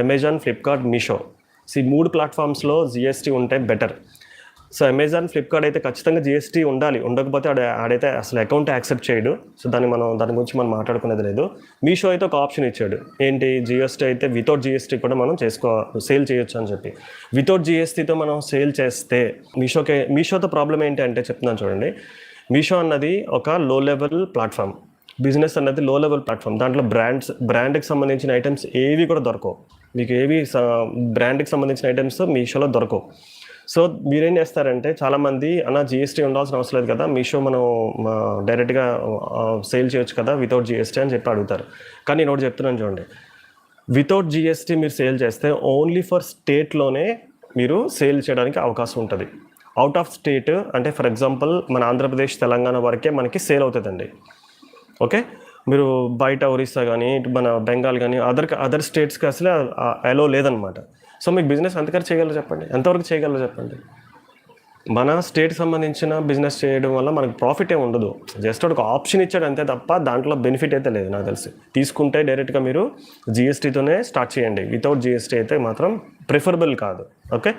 Amazon, Flipkart, Meesho. So ఈ 3 ప్లాట్ఫామ్స్లో GST ఉంటే better. So Amazon, Flipkart అయితే ఖచ్చితంగా జిఎస్టీ ఉండాలి. ఉండకపోతే ఆడైతే అసలు అకౌంట్ యాక్సెప్ట్ చేయడు. సో దాని గురించి మనం మాట్లాడుకునేది లేదు. మీషో అయితే ఒక ఆప్షన్ ఇచ్చాడు, ఏంటి జిఎస్టీ అయితే వితౌట్ జిఎస్టీ కూడా మనం సేల్ చేయొచ్చు అని చెప్పి. వితౌట్ జిఎస్టీతో మనం సేల్ చేస్తే మీషోతో ప్రాబ్లం ఏంటి అంటే చెప్తున్నాను చూడండి. మీషో అన్నది ఒక లో లెవెల్ ప్లాట్ఫామ్. బిజినెస్ అన్నది లో లెవెల్ ప్లాట్ఫామ్. దాంట్లో బ్రాండ్కి సంబంధించిన ఐటమ్స్ ఏవి కూడా దొరకవు. మీకు బ్రాండ్కి సంబంధించిన ఐటమ్స్ మీషోలో దొరకవు. సో మీరేం చేస్తారంటే, చాలామంది జిఎస్టీ ఉండాల్సిన అవసరం లేదు కదా, మీషో మనం డైరెక్ట్గా సేల్ చేయొచ్చు కదా వితౌట్ జిఎస్టీ అని చెప్పి అడుగుతారు. కానీ నేను ఒకటి చెప్తున్నాను చూడండి, వితౌట్ జిఎస్టీ మీరు సేల్ చేస్తే ఓన్లీ ఫర్ స్టేట్లోనే మీరు సేల్ చేయడానికి అవకాశం ఉంటుంది. అవుట్ ఆఫ్ స్టేట్ అంటే ఫర్ ఎగ్జాంపుల్ మన ఆంధ్రప్రదేశ్, తెలంగాణ వరకే మనకి సేల్ అవుతుందండి. ఓకే, మీరు బయట ఒరిస్సా కానీ మన బెంగాల్ కానీ అదర్ స్టేట్స్కి అసలు అలో లేదనమాట. సో మీకు బిజినెస్ ఎంతవరకు చేయగలరు చెప్పండి, ఎంతవరకు చేయగలరు చెప్పండి. మన స్టేట్కి సంబంధించిన బిజినెస్ చేయడం వల్ల మనకు ప్రాఫిట్ ఏమి ఉండదు. జస్ట్ ఒక ఆప్షన్ ఇచ్చాడు అంతే తప్ప దాంట్లో బెనిఫిట్ అయితే లేదు నాకు తెలిసి. తీసుకుంటే డైరెక్ట్గా మీరు జిఎస్టీతోనే స్టార్ట్ చేయండి. వితౌట్ జిఎస్టీ అయితే మాత్రం ప్రిఫరబుల్ కాదు. ఓకే.